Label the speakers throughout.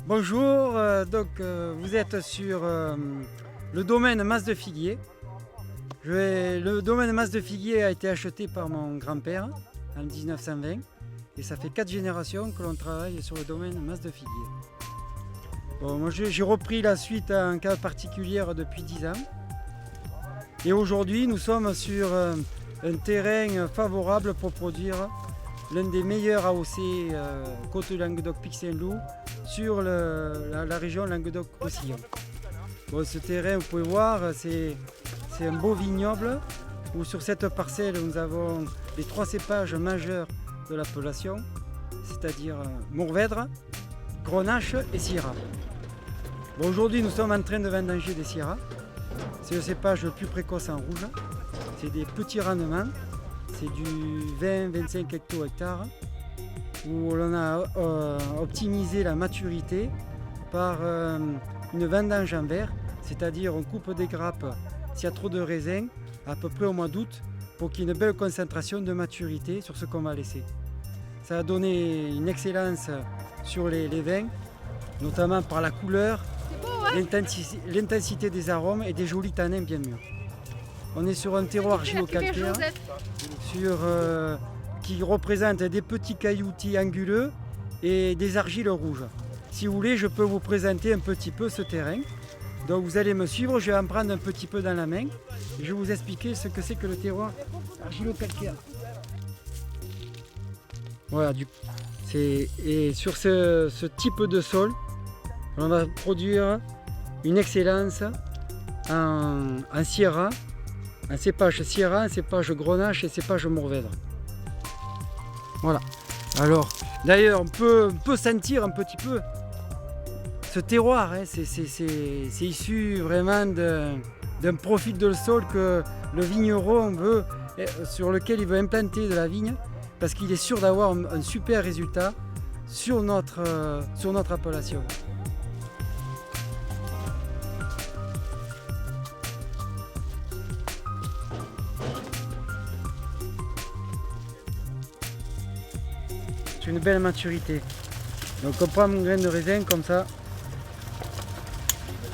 Speaker 1: Bonjour, vous êtes sur le domaine Mas de Figuier. Le domaine Mas de Figuier a été acheté par mon grand-père en 1920 et ça fait 4 générations que l'on travaille sur le domaine Mas de Figuier. Bon, moi j'ai repris la suite en cas particulière depuis 10 ans et aujourd'hui nous sommes sur un terrain favorable pour produire l'un des meilleurs AOC côte Languedoc-Pic-Saint-Loup sur la région Languedoc-Roussillon. Bon, ce terrain, vous pouvez voir, c'est un beau vignoble où sur cette parcelle nous avons les 3 cépages majeurs de l'appellation, c'est-à-dire Mourvèdre, Grenache et Syrah. Bon, aujourd'hui nous sommes en train de vendanger des Syrah. C'est le cépage le plus précoce en rouge. C'est des petits rendements. C'est du 20-25 hecto-hectares où l'on a optimisé la maturité par une vendange en verre, c'est-à-dire on coupe des grappes s'il y a trop de raisins à peu près au mois d'août pour qu'il y ait une belle concentration de maturité sur ce qu'on va laisser. Ça a donné une excellence sur les vins, notamment par la couleur, l'intensité des arômes et des jolis tanins bien mûrs. On est sur un terroir argilo-calcaire qui représente des petits cailloutis anguleux et des argiles rouges. Si vous voulez, je peux vous présenter un petit peu ce terrain. Donc vous allez me suivre, je vais en prendre un petit peu dans la main et je vais vous expliquer ce que c'est que le terroir argilo-calcaire. Voilà, et sur ce type de sol, on va produire une excellence en Syrah, un cépage Syrah, un cépage Grenache et un cépage Mourvèdre. Voilà. Alors, d'ailleurs, on peut sentir un petit peu ce terroir. Hein. C'est issu vraiment d'un profil de sol que le vigneron veut, sur lequel il veut implanter de la vigne, parce qu'il est sûr d'avoir un super résultat sur notre appellation. Une belle maturité. Donc on prend mon grain de raisin comme ça,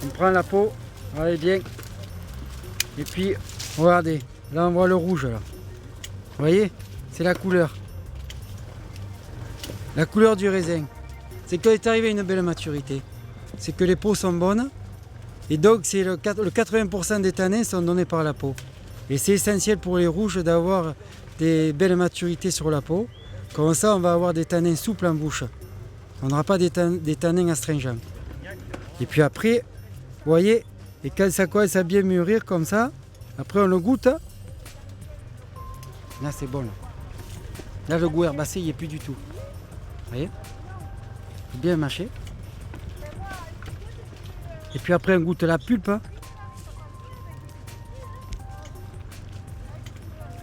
Speaker 1: on prend la peau, allez bien, et puis regardez, là on voit le rouge là. Vous voyez, c'est la couleur du raisin. C'est qu'il est arrivé à une belle maturité, c'est que les peaux sont bonnes et donc c'est le 80% des tanins sont donnés par la peau. Et c'est essentiel pour les rouges d'avoir des belles maturités sur la peau. Comme ça, on va avoir des tanins souples en bouche. On n'aura pas des tanins astringents. Et puis après, vous voyez, et quand ça commence à bien mûrir comme ça, après on le goûte. Là, c'est bon. Là, le goût herbacé, il n'y est plus du tout. Vous voyez, bien mâché. Et puis après, on goûte la pulpe.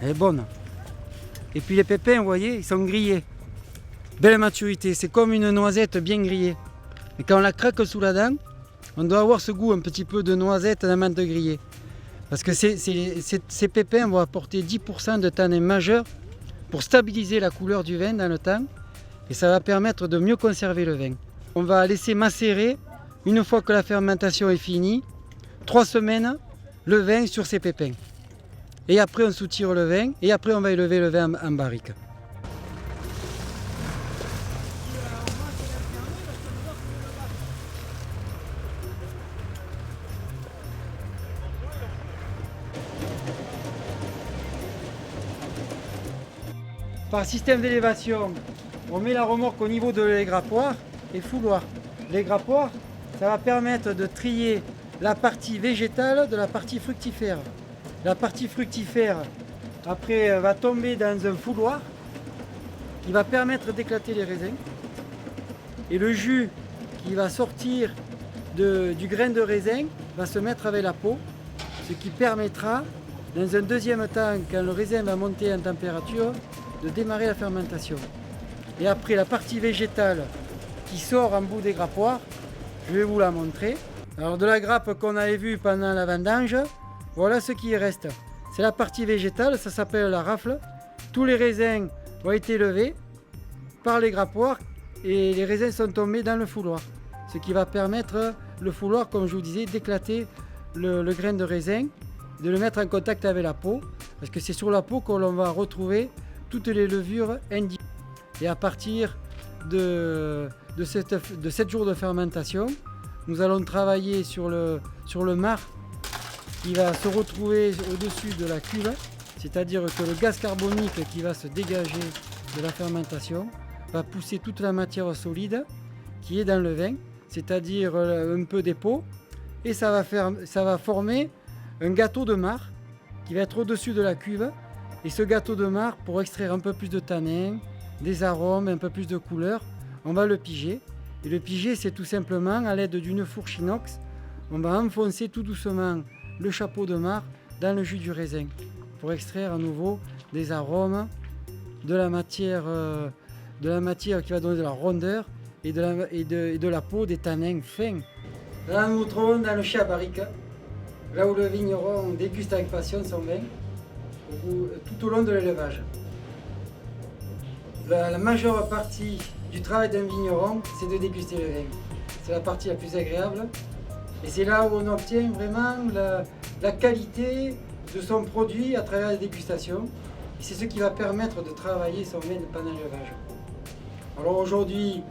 Speaker 1: Elle est bonne. Et puis les pépins, vous voyez, ils sont grillés. Belle maturité, c'est comme une noisette bien grillée. Et quand on la craque sous la dent, on doit avoir ce goût un petit peu de noisette d'amande grillée. Parce que ces pépins vont apporter 10% de tanins majeurs pour stabiliser la couleur du vin dans le temps. Et ça va permettre de mieux conserver le vin. On va laisser macérer, une fois que la fermentation est finie, 3 semaines, le vin sur ces pépins. Et après on soutire le vin et après on va élever le vin en barrique. Par système d'élévation, on met la remorque au niveau de l'égrappoir et fouloir. L'égrappoir, ça va permettre de trier la partie végétale de la partie fructifère. La partie fructifère, après, va tomber dans un fouloir qui va permettre d'éclater les raisins. Et le jus qui va sortir du grain de raisin va se mettre avec la peau, ce qui permettra, dans un deuxième temps, quand le raisin va monter en température, de démarrer la fermentation. Et après, la partie végétale qui sort en bout des grappoirs, je vais vous la montrer. Alors, de la grappe qu'on avait vue pendant la vendange, voilà ce qui reste. C'est la partie végétale, ça s'appelle la rafle. Tous les raisins ont été levés par les grappoirs et les raisins sont tombés dans le fouloir. ce qui va permettre le fouloir, comme je vous disais, d'éclater le grain de raisin, de le mettre en contact avec la peau, parce que c'est sur la peau qu'on va retrouver toutes les levures individuelles. Et à partir de 7 jours de fermentation, nous allons travailler sur le marc qui va se retrouver au-dessus de la cuve, c'est-à-dire que le gaz carbonique qui va se dégager de la fermentation va pousser toute la matière solide qui est dans le vin, c'est-à-dire un peu des peaux, et ça va former un gâteau de marc qui va être au-dessus de la cuve. Et ce gâteau de marc, pour extraire un peu plus de tanin, des arômes, un peu plus de couleur, on va le piger. Et le piger, c'est tout simplement à l'aide d'une fourche inox, on va enfoncer tout doucement le chapeau de marc dans le jus du raisin pour extraire à nouveau des arômes, de la matière qui va donner de la rondeur et de la peau, des tanins fins. Là, nous nous trouvons dans le chai à barrique, là où le vigneron déguste avec passion son vin tout au long de l'élevage. La majeure partie du travail d'un vigneron, c'est de déguster le vin. C'est la partie la plus agréable et c'est là où on obtient vraiment la qualité de son produit à travers la dégustation. Et c'est ce qui va permettre de travailler son vin pendant l'élevage. Alors aujourd'hui,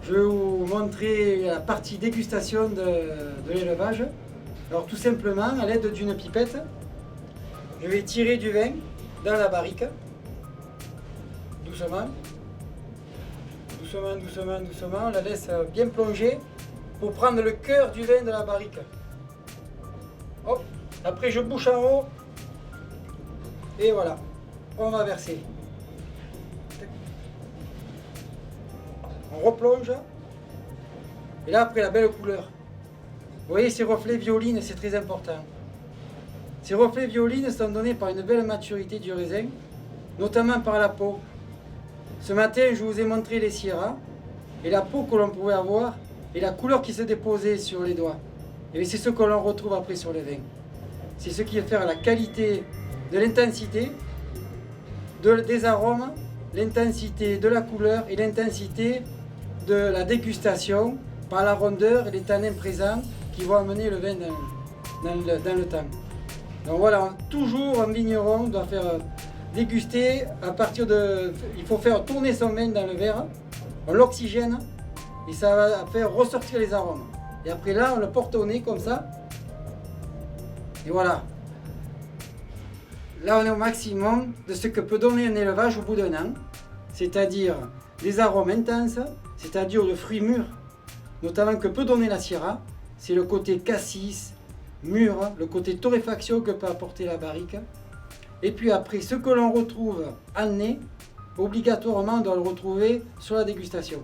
Speaker 1: je vais vous montrer la partie dégustation de l'élevage. Alors tout simplement, à l'aide d'une pipette, je vais tirer du vin dans la barrique, doucement, doucement, doucement, doucement, on la laisse bien plonger pour prendre le cœur du vin de la barrique. Hop, après je bouche en haut, et voilà, on va verser. On replonge, et là après la belle couleur. Vous voyez ces reflets violines, c'est très important. Ces reflets violines sont donnés par une belle maturité du raisin, notamment par la peau. Ce matin, je vous ai montré les syrahs et la peau que l'on pouvait avoir et la couleur qui se déposait sur les doigts. Et c'est ce que l'on retrouve après sur les vins. C'est ce qui va faire la qualité de l'intensité des arômes, l'intensité de la couleur et l'intensité de la dégustation par la rondeur et les tanins présents qui vont amener le vin dans le temps. Donc voilà, toujours un vigneron doit faire déguster à partir de... Il faut faire tourner son vin dans le verre, on l'oxygène et ça va faire ressortir les arômes. Et après là, on le porte au nez comme ça. Et voilà. Là, on est au maximum de ce que peut donner un élevage au bout d'un an. C'est-à-dire des arômes intenses, c'est-à-dire de fruits mûrs, notamment que peut donner la syrah. C'est le côté cassis, mûr, le côté torréfaction que peut apporter la barrique. Et puis après, ce que l'on retrouve en nez, obligatoirement on doit le retrouver sur la dégustation.